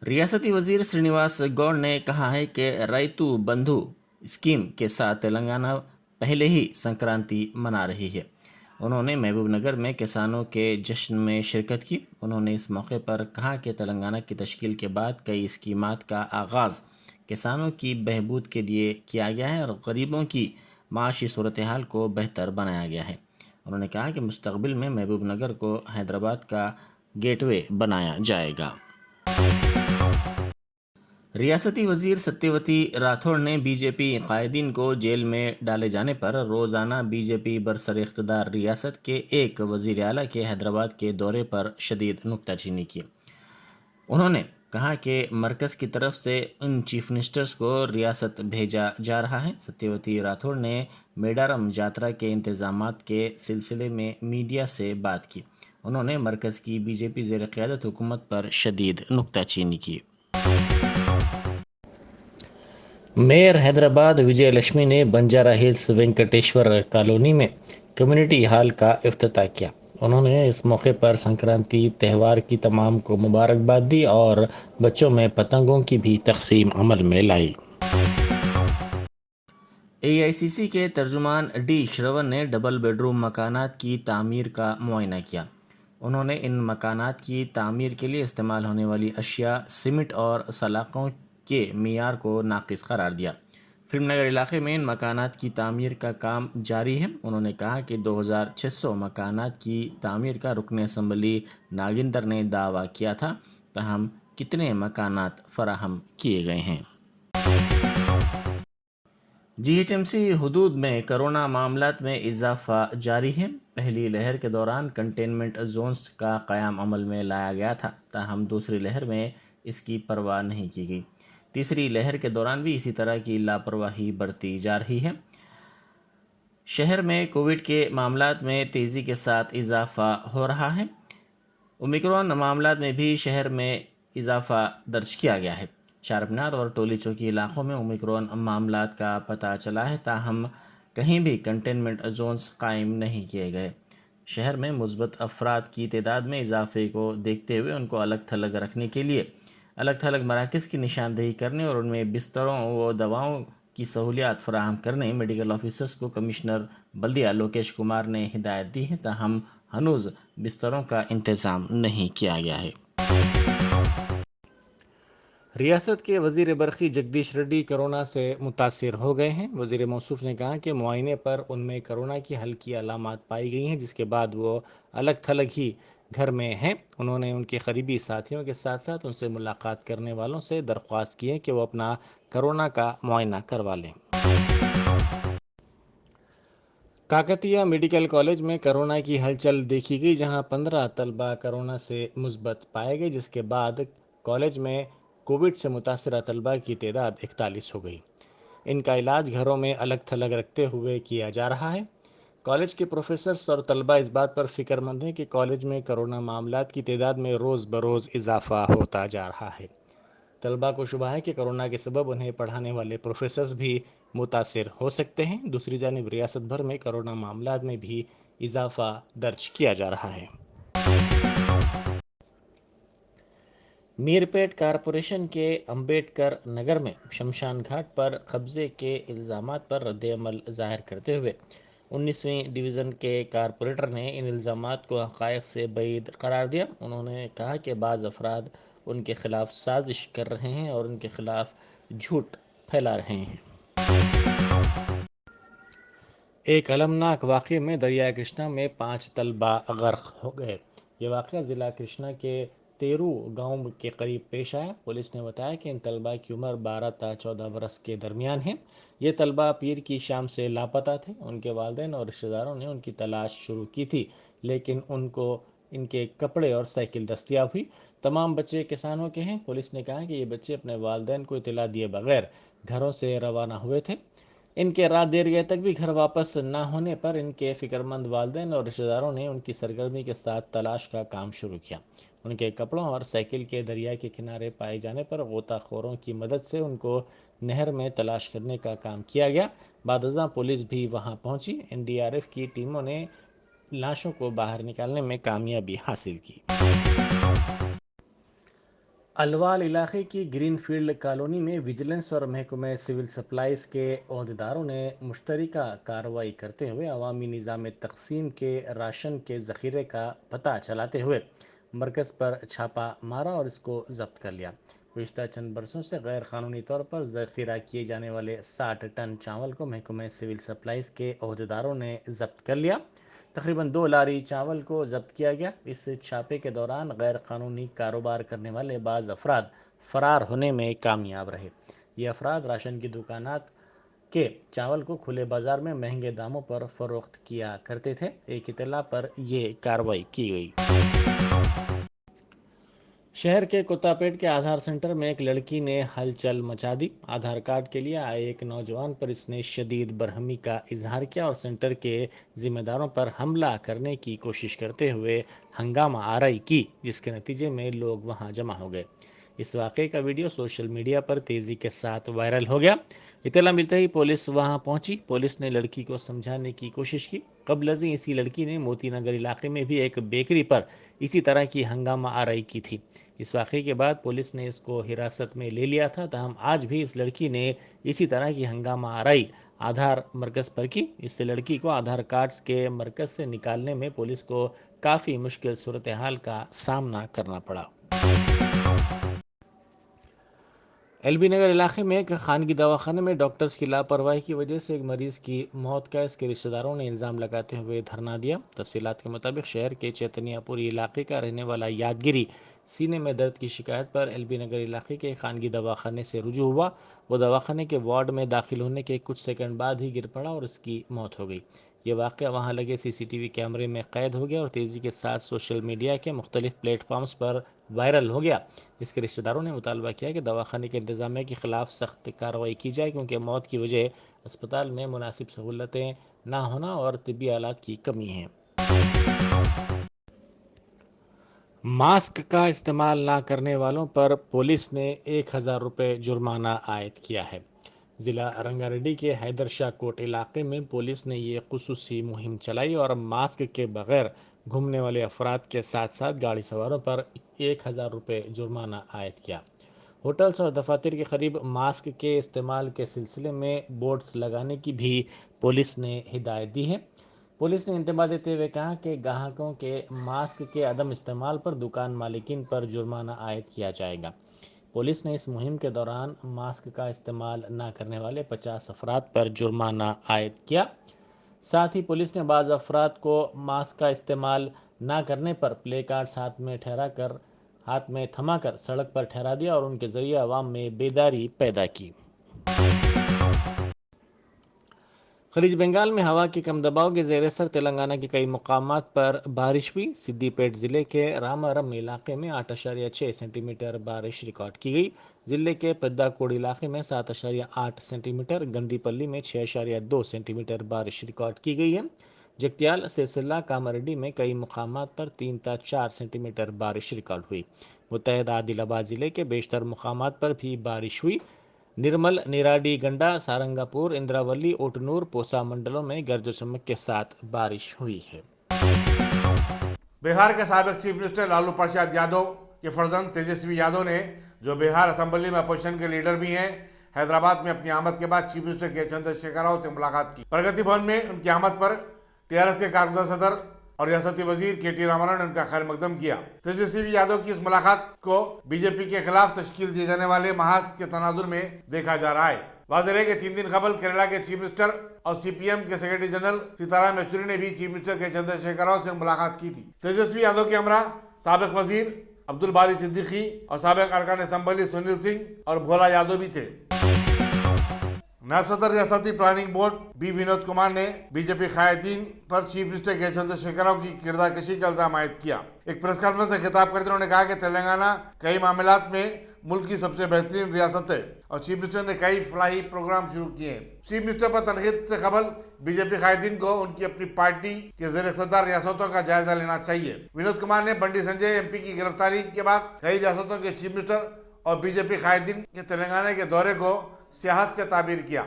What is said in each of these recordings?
ریاستی وزیر سرینیواس گوڑ نے کہا ہے کہ ریتو بندھو اسکیم کے ساتھ تلنگانہ پہلے ہی سنکرانتی منا رہی ہے۔ انہوں نے محبوب نگر میں کسانوں کے جشن میں شرکت کی۔ انہوں نے اس موقع پر کہا کہ تلنگانہ کی تشکیل کے بعد کئی اسکیمات کا آغاز کسانوں کی بہبود کے لیے کیا گیا ہے اور غریبوں کی معاشی صورتحال کو بہتر بنایا گیا ہے۔ انہوں نے کہا کہ مستقبل میں محبوب نگر کو حیدرآباد کا گیٹ وے بنایا جائے گا۔ ریاستی وزیر ستیوتی راٹھوڑ نے بی جے پی قائدین کو جیل میں ڈالے جانے پر روزانہ بی جے پی برسر اقتدار ریاست کے ایک وزیر اعلیٰ کے حیدرآباد کے دورے پر شدید نکتہ چینی کی۔ انہوں نے کہا کہ مرکز کی طرف سے ان چیف منسٹرز کو ریاست بھیجا جا رہا ہے۔ ستیوتی راٹھوڑ نے میڈارم جاترا کے انتظامات کے سلسلے میں میڈیا سے بات کی۔ انہوں نے مرکز کی بی جے پی زیر قیادت حکومت پر شدید نکتہ چینی کی۔ میئر حیدرآباد وجے لکشمی نے بنجارہ ہلز وینکٹیشور کالونی میں کمیونٹی ہال کا افتتاح کیا۔ انہوں نے اس موقع پر سنکرانتی تہوار کی تمام کو مبارکباد دی اور بچوں میں پتنگوں کی بھی تقسیم عمل میں لائی۔ اے آئی سی سی کے ترجمان ڈی شرون نے ڈبل بیڈ روم مکانات کی تعمیر کا معائنہ کیا۔ انہوں نے ان مکانات کی تعمیر کے لیے استعمال ہونے والی اشیاء، سیمنٹ اور سلاخوں کے معیار کو ناقص قرار دیا۔ فلم نگر علاقے میں ان مکانات کی تعمیر کا کام جاری ہے۔ انہوں نے کہا کہ 2600 مکانات کی تعمیر کا رکن اسمبلی ناگیندر نے دعویٰ کیا تھا، تاہم کتنے مکانات فراہم کیے گئے ہیں۔ جی ایچ ایم سی حدود میں کرونا معاملات میں اضافہ جاری ہے۔ پہلی لہر کے دوران کنٹینمنٹ زونز کا قیام عمل میں لایا گیا تھا، تاہم دوسری لہر میں اس کی پرواہ نہیں کی گئی۔ تیسری لہر کے دوران بھی اسی طرح کی لاپرواہی برتی جا رہی ہے۔ شہر میں کووڈ کے معاملات میں تیزی کے ساتھ اضافہ ہو رہا ہے۔ اومیکرون معاملات میں بھی شہر میں اضافہ درج کیا گیا ہے۔ چارمینار اور ٹولی چوکی علاقوں میں اومیکرون معاملات کا پتہ چلا ہے، تاہم کہیں بھی کنٹینمنٹ زونز قائم نہیں کیے گئے۔ شہر میں مثبت افراد کی تعداد میں اضافے کو دیکھتے ہوئے ان کو الگ تھلگ رکھنے کے لیے الگ تھلگ مراکز کی نشاندہی کرنے اور ان میں بستروں و دواؤں کی سہولیات فراہم کرنے میڈیکل آفیسرز کو کمشنر بلدیہ لوکیش کمار نے ہدایت دی ہے، تاہم ہنوز بستروں کا انتظام نہیں کیا گیا ہے۔ ریاست کے وزیر برقی جگدیش ریڈی کرونا سے متاثر ہو گئے ہیں۔ وزیر موصوف نے کہا کہ معائنے پر ان میں کرونا کی ہلکی علامات پائی گئی ہیں، جس کے بعد وہ الگ تھلگ ہی گھر میں ہیں۔ انہوں نے ان کے قریبی ساتھیوں کے ساتھ ساتھ ان سے ملاقات کرنے والوں سے درخواست کی ہے کہ وہ اپنا کرونا کا معائنہ کروا لیں۔ کاکتیہ میڈیکل کالج میں کرونا کی ہلچل دیکھی گئی، جہاں 15 طلبہ کرونا سے مثبت پائے گئے، جس کے بعد کالج میں کووڈ سے متاثرہ طلبہ کی تعداد 41 ہو گئی۔ ان کا علاج گھروں میں الگ تھلگ رکھتے ہوئے کیا جا رہا ہے۔ کالج کے پروفیسرز اور طلبہ اس بات پر فکر مند ہیں کہ کالج میں کرونا معاملات کی تعداد میں روز بروز اضافہ ہوتا جا رہا ہے۔ طلبہ کو شبہ ہے کہ کرونا کے سبب انہیں پڑھانے والے پروفیسرز بھی متاثر ہو سکتے ہیں۔ دوسری جانب ریاست بھر میں کرونا معاملات میں بھی اضافہ درج کیا جا رہا ہے۔ میرپیٹ کارپوریشن کے امبیڈکر نگر میں شمشان گھاٹ پر قبضے کے الزامات پر رد عمل ظاہر کرتے ہوئے 19ویں ڈویژن کے کارپوریٹر نے ان الزامات کو حقائق سے بعید قرار دیا۔ انہوں نے کہا کہ بعض افراد ان کے خلاف سازش کر رہے ہیں اور ان کے خلاف جھوٹ پھیلا رہے ہیں۔ ایک المناک واقعے میں دریائے کرشنا میں 5 طلبہ غرق ہو گئے۔ یہ واقعہ ضلع کرشنا کے تیرو گاؤں کے قریب پیش آیا۔ پولیس نے بتایا کہ ان طلبہ کی عمر 12 تا 14 برس کے درمیان ہے۔ یہ طلبہ پیر کی شام سے لاپتہ تھے۔ ان کے والدین اور رشتہ داروں نے ان کی تلاش شروع کی تھی، لیکن ان کو ان کے کپڑے اور سائیکل دستیاب ہوئی۔ تمام بچے کسانوں کے ہیں۔ پولیس نے کہا کہ یہ بچے اپنے والدین کو اطلاع دیے بغیر گھروں سے روانہ ہوئے تھے۔ ان کے رات دیر گئے تک بھی گھر واپس نہ ہونے پر ان کے فکرمند والدین اور رشتہ داروں نے ان کی سرگرمی کے ساتھ تلاش کا کام شروع کیا۔ ان کے کپڑوں اور سائیکل کے دریا کے کنارے پائے جانے پر غوطہ خوروں کی مدد سے ان کو نہر میں تلاش کرنے کا کام کیا گیا۔ بعد ازاں پولیس بھی وہاں پہنچی۔ این ڈی آر ایف کی ٹیموں نے لاشوں کو باہر نکالنے میں کامیابی حاصل کی۔ الوال علاقے کی گرین فیلڈ کالونی میں ویجیلنس اور محکمہ سول سپلائز کے عہدیداروں نے مشترکہ کارروائی کرتے ہوئے عوامی نظام تقسیم کے راشن کے ذخیرے کا پتہ چلاتے ہوئے مرکز پر چھاپہ مارا اور اس کو ضبط کر لیا۔ گزشتہ چند برسوں سے غیر قانونی طور پر ذخیرہ کیے جانے والے 60 ٹن چاول کو محکمہ سول سپلائز کے عہدیداروں نے ضبط کر لیا۔ تقریباً 2 لاری چاول کو ضبط کیا گیا۔ اس چھاپے کے دوران غیر قانونی کاروبار کرنے والے بعض افراد فرار ہونے میں کامیاب رہے۔ یہ افراد راشن کی دکانات کے چاول کو کھلے بازار میں مہنگے داموں پر فروخت کیا کرتے تھے۔ ایک اطلاع پر یہ کارروائی کی گئی۔ شہر کے کتا پیٹ کے آدھار سینٹر میں ایک لڑکی نے ہلچل مچا دی۔ آدھار کارڈ کے لیے آئے ایک نوجوان پر اس نے شدید برہمی کا اظہار کیا اور سینٹر کے ذمہ داروں پر حملہ کرنے کی کوشش کرتے ہوئے ہنگامہ آرائی کی، جس کے نتیجے میں لوگ وہاں جمع ہو گئے۔ اس واقعے کا ویڈیو سوشل میڈیا پر تیزی کے ساتھ وائرل ہو گیا۔ اطلاع ملتے ہی پولیس وہاں پہنچی۔ پولیس نے لڑکی کو سمجھانے کی کوشش کی۔ قبل ازیں اسی لڑکی نے موتی نگر علاقے میں بھی ایک بیکری پر اسی طرح کی ہنگامہ آرائی کی تھی۔ اس واقعے کے بعد پولیس نے اس کو حراست میں لے لیا تھا، تاہم آج بھی اس لڑکی نے اسی طرح کی ہنگامہ آرائی آدھار مرکز پر کی۔ اس سے لڑکی کو آدھار کارڈز کے مرکز سے نکالنے میں پولیس کو کافی مشکل صورتحال کا سامنا کرنا پڑا۔ ایل بی نگر علاقے میں ایک خانگی دواخانے میں ڈاکٹرز کی لاپرواہی کی وجہ سے ایک مریض کی موت کا اس کے رشتہ داروں نے الزام لگاتے ہوئے دھرنا دیا۔ تفصیلات کے مطابق شہر کے چیتنیا پوری علاقے کا رہنے والا یادگیری سینے میں درد کی شکایت پر ایل بی نگر علاقے کے خانگی دواخانے سے رجوع ہوا۔ وہ دواخانے کے وارڈ میں داخل ہونے کے کچھ سیکنڈ بعد ہی گر پڑا اور اس کی موت ہو گئی۔ یہ واقعہ وہاں لگے سی سی ٹی وی کیمرے میں قید ہو گیا اور تیزی کے ساتھ سوشل میڈیا کے مختلف پلیٹ فارمز پر وائرل ہو گیا۔ اس کے رشتہ داروں نے مطالبہ کیا کہ دواخانے کے انتظامیہ کے خلاف سخت کارروائی کی جائے، کیونکہ موت کی وجہ اسپتال میں مناسب سہولتیں نہ ہونا اور طبی آلات کی کمی ہے۔ ماسک کا استعمال نہ کرنے والوں پر پولیس نے 1000 روپے جرمانہ عائد کیا ہے۔ ضلع رنگا ریڈی کے حیدر شاہ کوٹ علاقے میں پولیس نے یہ خصوصی مہم چلائی اور ماسک کے بغیر گھومنے والے افراد کے ساتھ ساتھ گاڑی سواروں پر 1000 روپے جرمانہ عائد کیا۔ ہوٹلز اور دفاتر کے قریب ماسک کے استعمال کے سلسلے میں بورڈز لگانے کی بھی پولیس نے ہدایت دی ہے۔ پولیس نے انتباہ دیتے ہوئے کہا کہ گاہکوں کے ماسک کے عدم استعمال پر دکان مالکین پر جرمانہ عائد کیا جائے گا۔ پولیس نے اس مہم کے دوران ماسک کا استعمال نہ کرنے والے 50 افراد پر جرمانہ عائد کیا۔ ساتھ ہی پولیس نے بعض افراد کو ماسک کا استعمال نہ کرنے پر پلے کارڈز ہاتھ میں تھما کر سڑک پر ٹھہرا دیا اور ان کے ذریعے عوام میں بیداری پیدا کی۔ خلیج بنگال میں ہوا کے کم دباؤ کے زیر اثر تلنگانہ کے کئی مقامات پر بارش ہوئی۔ سدی پیٹ ضلع کے رامارم علاقے میں 8.6 سینٹی میٹر بارش ریکارڈ کی گئی۔ ضلع کے پداکوڑ علاقے میں 7.8 سینٹی میٹر، گندی پلی میں 6.2 سینٹی میٹر بارش ریکارڈ کی گئی ہے۔ جگتیال، سرسلہ، کاماریڈی میں کئی مقامات پر 3 تا 4 سینٹی میٹر بارش ریکارڈ ہوئی۔ متحدہ عادل آباد ضلع کے بیشتر مقامات پر بھی بارش ہوئی۔ نرمل، نیراڈی گنڈا، سارنگاپور، اندراولی، اوٹنور، پوسا منڈلوں میں گرج و چمک کے ساتھ بارش ہوئی ہے۔ بہار کے سابق چیف منسٹر لالو پرساد یادو کے فرزند تیجسوی یادو نے، جو بہار اسمبلی میں اپوزیشن کے لیڈر بھی ہیں، حیدرآباد میں اپنی آمد کے بعد چیف منسٹر کے چندر شیکھر راؤ سے ملاقات کی۔ پرگتی بھون میں ان کی آمد پر ٹی آر ایس کے کارگزار صدر اور ریاستی وزیر کے ٹی رامانا نے ان کا خیر مقدم کیا۔ تیجسوی یادو کی اس ملاقات کو بی جے پی کے خلاف تشکیل دیے جانے والے محاذ کے تناظر میں دیکھا جا رہا ہے۔ واضح ہے کہ 3 دن قبل کیرلا کے چیف منسٹر اور سی پی ایم کے سیکرٹری جنرل سیتارام یچوری نے بھی چیف منسٹر کے چندر شیکھر راؤ سے ملاقات کی تھی۔ تیجسوی یادو کے ہمراہ سابق وزیر عبد الباری صدیقی اور سابق ارکان اسمبلی سنیل سنگھ اور بھولا یادو بھی تھے۔ نائب صدر ریاستی planning board B Vinod Kumar نے بی جے پی قائدین پر چیف منسٹر کے چندر شیکھر راؤ کی کردار کشی کا الزام عائد کیا۔ ایک پریس کانفرنس سے خطاب کرتے انہوں نے کہا کہ تلنگانہ کئی معاملات میں ملک کی سب سے بہترین ریاست ہے اور چیف منسٹر نے کئی فلاحی پروگرام شروع کیے ہیں۔ چیف منسٹر پر تنقید سے قبل بی جے پی قائدین کو ان کی اپنی پارٹی کے زیر اقتدار ریاستوں کا جائزہ لینا چاہیے۔ ونود کمار نے بنڈی سنجے ایم پی کی گرفتاری کے بعد کئی ریاستوں کے چیف منسٹر اور بی جے پی قائدین کے تلنگانہ کے دورے کو سیاحت سے تعبیر کیا۔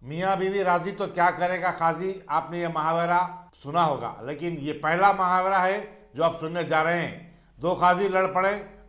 میاں بیوی راضی تو کیا کرے گا قاضی، آپ نے یہ محاورہ سنا ہوگا، لیکن یہ پہلا محاورہ ہے جو آپ سننے جا رہے ہیں۔ 2 قاضی لڑ پڑے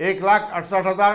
1,68,000